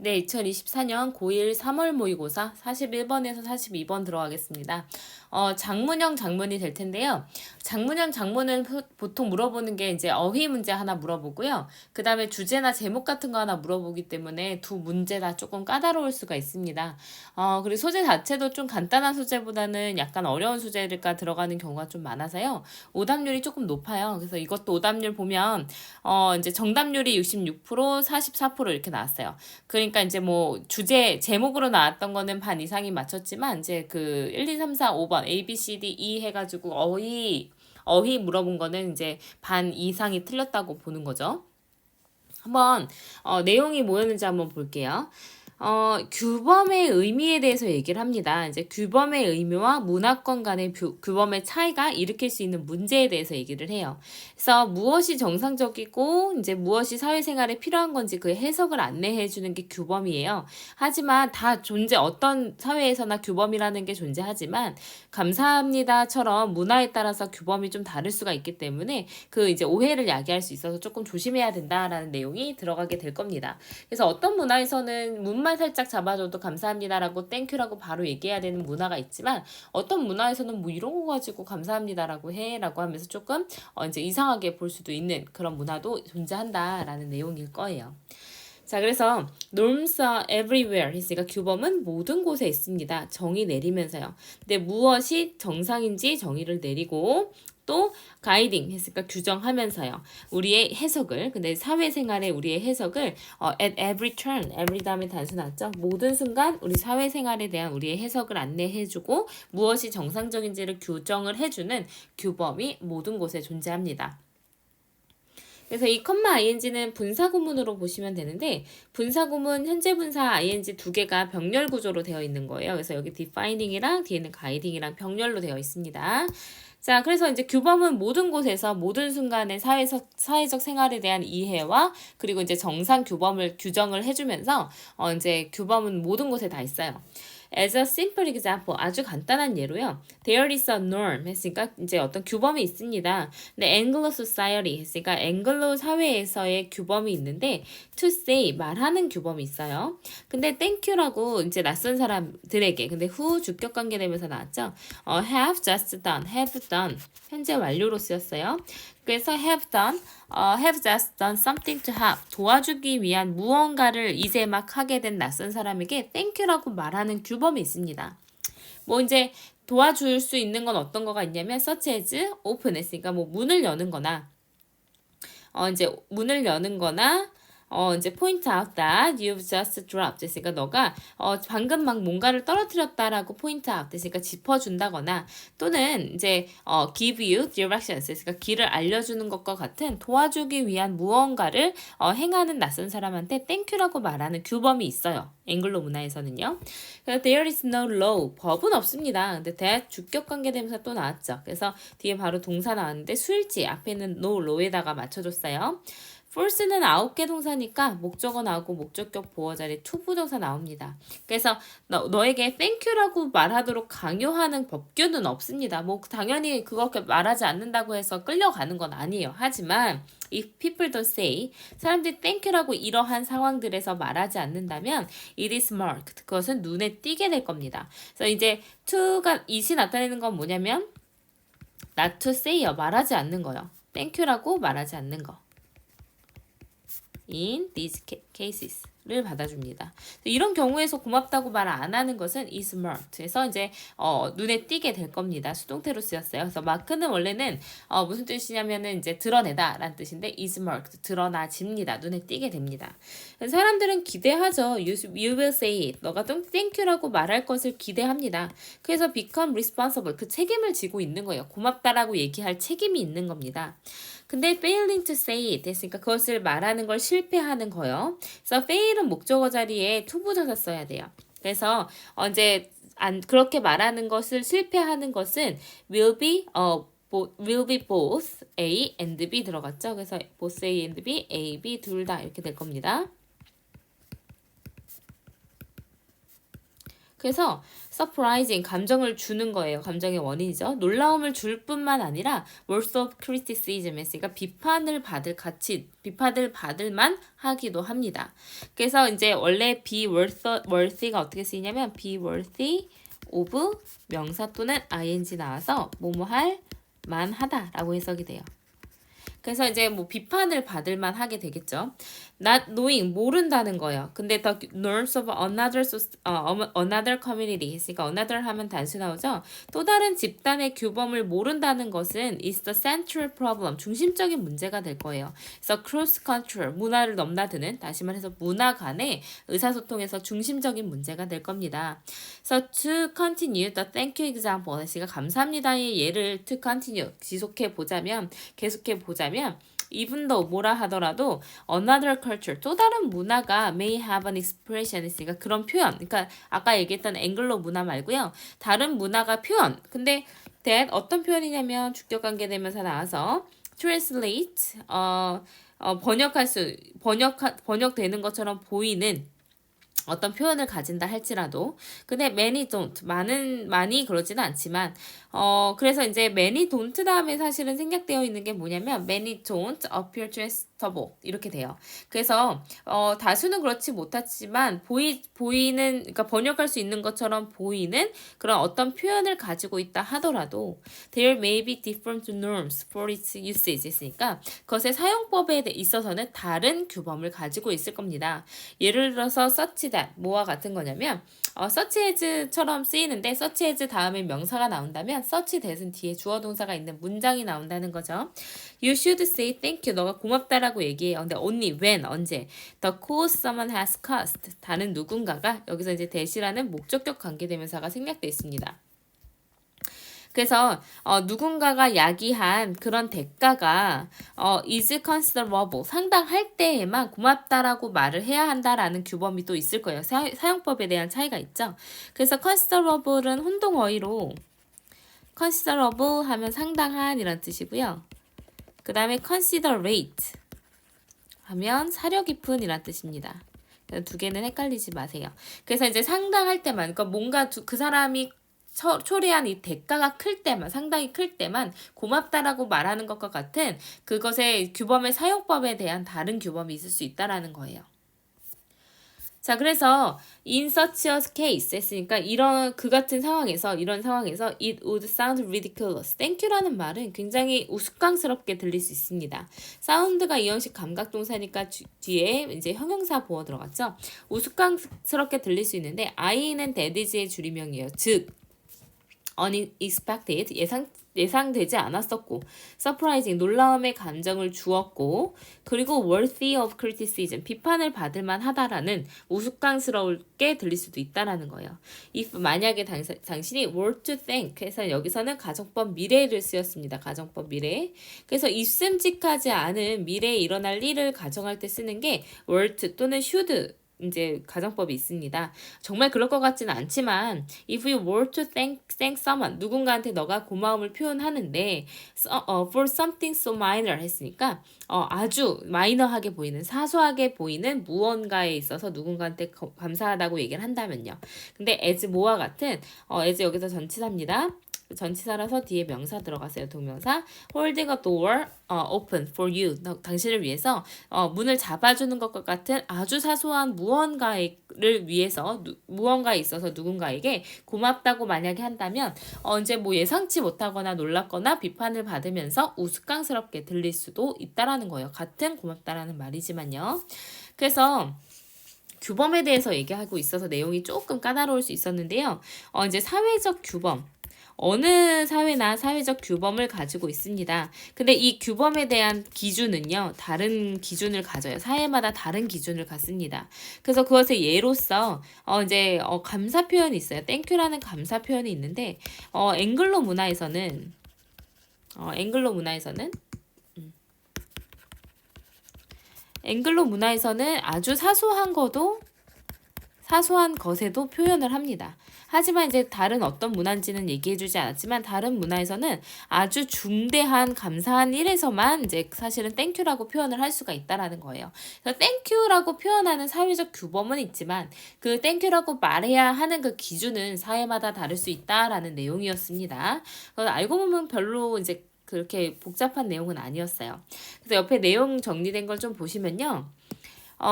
네, 2024년 고1 3월 모의고사 41번에서 42번 들어가겠습니다. 장문형 장문이 될 텐데요. 장문형 장문은 보통 물어보는 게 이제 어휘 문제 하나 물어보고요. 그 다음에 주제나 제목 같은 거 하나 물어보기 때문에 두 문제 다 조금 까다로울 수가 있습니다. 그리고 소재 자체도 좀 간단한 소재보다는 약간 어려운 소재가 들어가는 경우가 좀 많아서요. 오답률이 조금 높아요. 그래서 이것도 오답률 보면, 이제 정답률이 66%, 44% 이렇게 나왔어요. 그러니까 이제 뭐 주제 제목으로 나왔던 거는 반 이상이 맞췄지만 이제 그 1, 2, 3, 4, 5번 A, B, C, D, E 해가지고 어휘 물어본 거는 이제 반 이상이 틀렸다고 보는 거죠. 한번 내용이 뭐였는지 한번 볼게요. 규범의 의미에 대해서 얘기를 합니다. 이제 규범의 의미와 문화권 간의 규범의 차이가 일으킬 수 있는 문제에 대해서 얘기를 해요. 그래서 무엇이 정상적이고 이제 무엇이 사회생활에 필요한 건지 그 해석을 안내해 주는 게 규범이에요. 하지만 어떤 사회에서나 규범이라는 게 존재하지만 감사합니다처럼 문화에 따라서 규범이 좀 다를 수가 있기 때문에 그 이제 오해를 야기할 수 있어서 조금 조심해야 된다라는 내용이 들어가게 될 겁니다. 그래서 어떤 문화에서는 문만 살짝 잡아줘도 감사합니다라고 땡큐라고 바로 얘기해야 되는 문화가 있지만 어떤 문화에서는 뭐 이런 거 가지고 감사합니다라고 해라고 하면서 조금 이제 이상하게 볼 수도 있는 그런 문화도 존재한다라는 내용일 거예요. 자, 그래서 norms are everywhere 했으니까 규범은 모든 곳에 있습니다. 정의 내리면서요. 근데 무엇이 정상인지 정의를 내리고 또 가이딩 했으니까 규정하면서요. 우리의 해석을 근데 사회생활의 우리의 해석을 at every turn, every 다음에 단수 났죠. 모든 순간 우리 사회생활에 대한 우리의 해석을 안내해주고 무엇이 정상적인지를 규정을 해주는 규범이 모든 곳에 존재합니다. 그래서 이 컴마 ing는 분사구문으로 보시면 되는데 분사구문 현재 분사 ing 두 개가 병렬 구조로 되어 있는 거예요. 그래서 여기 defining이랑 뒤에는 guiding이랑 병렬로 되어 있습니다. 자, 그래서 이제 규범은 모든 곳에서 모든 순간의 사회적 생활에 대한 이해와 그리고 이제 정상 규정을 해주면서 이제 규범은 모든 곳에 다 있어요. As a simple example, 아주 간단한 예로요. There is a norm 했으니까 이제 어떤 규범이 있습니다. 근데 Anglo society 했으니까 앵글로 사회에서의 규범이 있는데 to say 말하는 규범이 있어요. 근데 thank you라고 이제 낯선 사람들에게 근데 who 주격 관계 되면서 나왔죠. have just done, have done 현재 완료로 쓰였어요. 그래서 have just done something to help. 도와주기 위한 무언가를 이제 막 하게 된 낯선 사람에게 thank you라고 말하는 규범이 있습니다. 뭐 이제 도와줄 수 있는 건 어떤 거가 있냐면 such as open 했으니까 뭐 문을 여는 거나 이제 문을 여는 거나 이제 point out that you've just dropped. 그러니까 너가 방금 막 뭔가를 떨어뜨렸다라고 point out. 그러니까 짚어준다거나 또는 이제 give you directions. 그러니까 길을 알려주는 것과 같은 도와주기 위한 무언가를 행하는 낯선 사람한테 thank you라고 말하는 규범이 있어요. 앵글로 문화에서는요. 그래서 there is no law. 법은 없습니다. 근데 that 주격 관계 대명사 또 나왔죠. 그래서 뒤에 바로 동사 나왔는데 수일치 앞에는 no law에다가 맞춰줬어요. force는 9개 동사니까 목적어 나오고 목적격 보어 자리에 to 부정사 나옵니다. 그래서 너에게 thank you라고 말하도록 강요하는 법규는 없습니다. 뭐 당연히 그렇게 말하지 않는다고 해서 끌려가는 건 아니에요. 하지만 if people don't say 사람들이 thank you라고 이러한 상황들에서 말하지 않는다면 it is marked 그것은 눈에 띄게 될 겁니다. 그래서 이제 to가 it이 나타내는 건 뭐냐면 not to say요. 말하지 않는 거요. thank you라고 말하지 않는 거. in these cases를 받아줍니다. 이런 경우에서 고맙다고 말 안 하는 것은 is marked. 해서 이제 눈에 띄게 될 겁니다. 수동태로 쓰였어요. 그래서 mark는 원래는 무슨 뜻이냐면은 이제 드러내다라는 뜻인데 is marked 드러나집니다. 눈에 띄게 됩니다. 사람들은 기대하죠. You will say it. 너가 좀 thank you라고 말할 것을 기대합니다. 그래서 become responsible 그 책임을 지고 있는 거예요. 고맙다라고 얘기할 책임이 있는 겁니다. 근데 failing to say it 했으니까 그것을 말하는 걸 실패하는 거요. 그래서 fail은 목적어 자리에 to 부정사 써야 돼요. 그래서 이제 그렇게 말하는 것을 실패하는 것은 will be both A and B 들어갔죠. 그래서 both A and B, A, B 둘 다 이렇게 될 겁니다. 그래서 surprising 감정을 주는 거예요. 감정의 원인이죠. 놀라움을 줄 뿐만 아니라 worth of criticism 했으니까 비판을 받을 만 하기도 합니다. 그래서 이제 원래 be worthy가 어떻게 쓰이냐면 be worthy of 명사 또는 ing 나와서 뭐뭐 할 만하다라고 해석이 돼요. 그래서 이제 뭐 비판을 받을 만 하게 되겠죠. Not knowing 모른다는 거예요. 근데 the norms of another community 했으니까 another 하면 단수 나오죠. 또 다른 집단의 규범을 모른다는 것은 is the central problem 중심적인 문제가 될 거예요. 그래서 cross cultural 문화를 넘나드는 다시 말해서 문화 간의 의사소통에서 중심적인 문제가 될 겁니다. 그래서 to continue the thank you example 했으니까 감사합니다의 예를 to continue 계속해 보자면 even though 뭐라 하더라도 another culture 또 다른 문화가 may have an expression 했으니까 그런 표현 그러니까 아까 얘기했던 앵글로 문화 말고요 다른 문화가 표현 근데 that 어떤 표현이냐면 주격관계 대명사 나와서 translate 번역되는 것처럼 보이는 어떤 표현을 가진다 할지라도 근데 many don't 많이 그러지는 않지만 그래서 이제 many don't 다음에 사실은 생략되어 있는 게 뭐냐면 many don't appear trustable 이렇게 돼요. 그래서 다수는 그렇지 못하지만 보이는 그러니까 번역할 수 있는 것처럼 보이는 그런 어떤 표현을 가지고 있다 하더라도 there may be different norms for its usage 했으니까 그것의 사용법에 있어서는 다른 규범을 가지고 있을 겁니다. 예를 들어서 such that 뭐와 같은 거냐면 such as처럼 쓰이는데 such as 다음에 명사가 나온다면 such that은 뒤에 주어 동사가 있는 문장이 나온다는 거죠. You should say thank you. 너가 고맙다라고 얘기해요. 근데 only when 언제 the cost someone has cost 다른 누군가가 여기서 이제 that이라는 목적격 관계대명사가 생략돼 있습니다. 그래서 누군가가 야기한 그런 대가가 is considerable 상당할 때에만 고맙다라고 말을 해야 한다라는 규범이 또 있을 거예요. 사용법에 대한 차이가 있죠. 그래서 considerable은 혼동어휘로 considerable 하면 상당한 이란 뜻이고요. 그 다음에 considerate 하면 사려 깊은 이란 뜻입니다. 두 개는 헷갈리지 마세요. 그래서 이제 상당할 때만 그러니까 뭔가 그 사람이 초래한 이 대가가 클 때만 상당히 클 때만 고맙다라고 말하는 것과 같은 그것의 규범의 사용법에 대한 다른 규범이 있을 수 있다라는 거예요. 자, 그래서 in such a case 했으니까 이런 이런 상황에서 it would sound ridiculous. thank you라는 말은 굉장히 우스꽝스럽게 들릴 수 있습니다. 사운드가 이형식 감각동사니까 뒤에 이제 형용사 보어 들어갔죠. 우스꽝스럽게 들릴 수 있는데 I는 that is의 줄임명이에요. 즉 unexpected 예상되지 않았었고 surprising 놀라움의 감정을 주었고 그리고 worthy of criticism 비판을 받을 만하다라는 우스꽝스럽게 들릴 수도 있다라는 거예요. if 만약에 당신이 were to think 해서 여기서는 가정법 미래를 쓰였습니다. 가정법 미래. 그래서 있음직하지 않은 미래에 일어날 일을 가정할 때 쓰는 게 were to 또는 should 이제 가정법이 있습니다. 정말 그럴 것 같지는 않지만 if you were to thank someone 누군가한테 너가 고마움을 표현하는데 for something so minor 했으니까 아주 마이너하게 보이는 사소하게 보이는 무언가에 있어서 누군가한테 감사하다고 얘기를 한다면요. 근데 as 뭐와 같은 as 여기서 전치사입니다. 전치사라서 뒤에 명사 들어갔어요. 동명사. holding a door open for you. 당신을 위해서 문을 잡아주는 것과 같은 아주 사소한 무언가에 있어서 누군가에게 고맙다고 만약에 한다면 이제 뭐 예상치 못하거나 놀랍거나 비판을 받으면서 우스꽝스럽게 들릴 수도 있다라는 거예요. 같은 고맙다라는 말이지만요. 그래서 규범에 대해서 얘기하고 있어서 내용이 조금 까다로울 수 있었는데요. 이제 사회적 규범. 어느 사회나 사회적 규범을 가지고 있습니다. 근데 이 규범에 대한 기준은요, 다른 기준을 가져요. 사회마다 다른 기준을 갖습니다. 그래서 그것의 예로서, 이제, 감사 표현이 있어요. 땡큐라는 감사 표현이 있는데, 앵글로 문화에서는 아주 사소한 거도 사소한 것에도 표현을 합니다. 하지만 이제 다른 어떤 문화인지는 얘기해주지 않았지만 다른 문화에서는 아주 중대한 감사한 일에서만 이제 사실은 땡큐라고 표현을 할 수가 있다라는 거예요. 그래서 땡큐라고 표현하는 사회적 규범은 있지만 그 땡큐라고 말해야 하는 그 기준은 사회마다 다를 수 있다라는 내용이었습니다. 그래서 알고 보면 별로 이제 그렇게 복잡한 내용은 아니었어요. 그래서 옆에 내용 정리된 걸 좀 보시면요.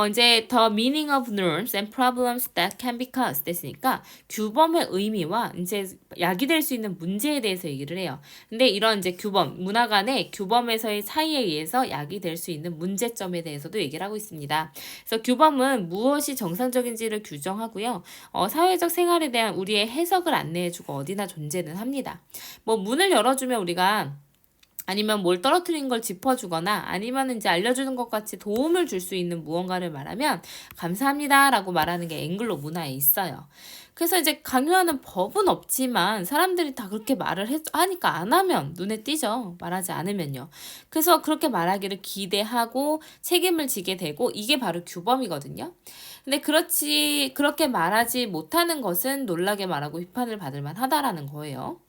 이제 the meaning of norms and problems that can be caused 됐으니까 규범의 의미와 이제 야기될 수 있는 문제에 대해서 얘기를 해요. 근데 이런 이제 규범, 문화 간의 규범에서의 차이에 의해서 야기될 수 있는 문제점에 대해서도 얘기를 하고 있습니다. 그래서 규범은 무엇이 정상적인지를 규정하고요. 사회적 생활에 대한 우리의 해석을 안내해주고 어디나 존재는 합니다. 뭐 문을 열어주면 우리가 아니면 뭘 떨어뜨린 걸 짚어주거나 아니면 이제 알려주는 것 같이 도움을 줄 수 있는 무언가를 말하면 감사합니다 라고 말하는 게 앵글로 문화에 있어요. 그래서 이제 강요하는 법은 없지만 사람들이 다 그렇게 말을 하니까 안 하면 눈에 띄죠. 말하지 않으면요. 그래서 그렇게 말하기를 기대하고 책임을 지게 되고 이게 바로 규범이거든요. 근데 그렇게 말하지 못하는 것은 놀라게 말하고 비판을 받을 만하다라는 거예요.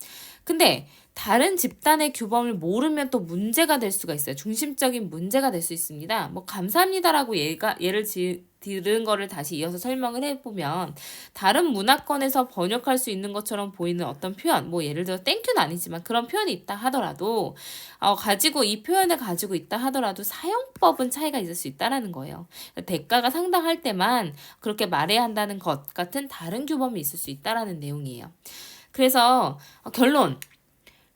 근데 다른 집단의 규범을 모르면 또 문제가 될 수가 있어요. 중심적인 문제가 될 수 있습니다. 뭐 감사합니다라고 예를 들은 거를 다시 이어서 설명을 해보면 다른 문화권에서 번역할 수 있는 것처럼 보이는 어떤 표현, 뭐 예를 들어 땡큐는 아니지만 그런 표현이 있다 하더라도 이 표현을 가지고 있다 하더라도 사용법은 차이가 있을 수 있다라는 거예요. 대가가 상당할 때만 그렇게 말해야 한다는 것 같은 다른 규범이 있을 수 있다라는 내용이에요. 그래서 결론.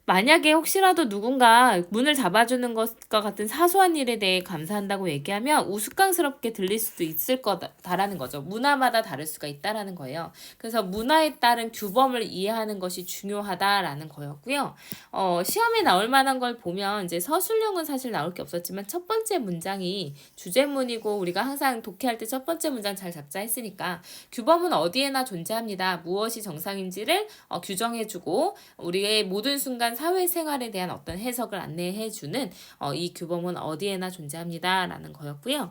만약에 혹시라도 누군가 문을 잡아주는 것과 같은 사소한 일에 대해 감사한다고 얘기하면 우스꽝스럽게 들릴 수도 있을 거다라는 거죠. 문화마다 다를 수가 있다라는 거예요. 그래서 문화에 따른 규범을 이해하는 것이 중요하다라는 거였고요. 시험에 나올 만한 걸 보면 이제 서술형은 사실 나올 게 없었지만 첫 번째 문장이 주제문이고 우리가 항상 독해할 때 첫 번째 문장 잘 잡자 했으니까 규범은 어디에나 존재합니다. 무엇이 정상인지를 규정해주고 우리의 모든 순간 사회생활에 대한 어떤 해석을 안내해주는 이 규범은 어디에나 존재합니다. 라는 거였고요.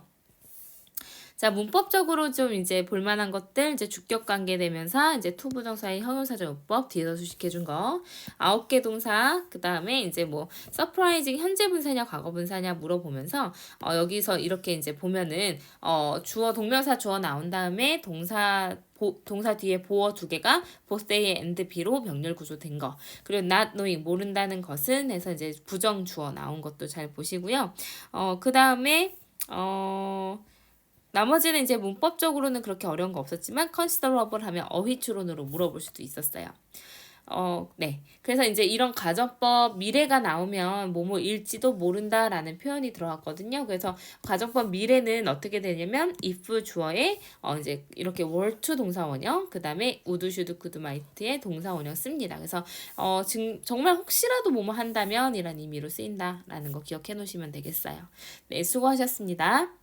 자, 문법적으로 좀 이제 볼만한 것들, 이제 주격 관계 대명사, 이제 투부정사의 형용사절용법, 뒤에서 수식해준 거, 9개 동사, 그 다음에 이제 뭐, 서프라이징 현재 분사냐, 과거 분사냐 물어보면서, 여기서 이렇게 이제 보면은, 동명사 주어 나온 다음에 동사 뒤에 보어 2개가 both A and B로 병렬 구조된 거. 그리고 not knowing, 모른다는 것은 해서 이제 부정 주어 나온 것도 잘 보시고요. 그 다음에, 나머지는 이제 문법적으로는 그렇게 어려운 거 없었지만 considerable 하면 어휘추론으로 물어볼 수도 있었어요. 네. 그래서 이제 이런 가정법 미래가 나오면 뭐뭐일지도 모른다라는 표현이 들어갔거든요. 그래서 가정법 미래는 어떻게 되냐면 if 주어에 이제 이렇게 were to 동사원형, 그 다음에 would, should, could, might의 동사원형 씁니다. 그래서 정말 혹시라도 뭐뭐 한다면 이란 의미로 쓰인다라는 거 기억해 놓으시면 되겠어요. 네, 수고하셨습니다.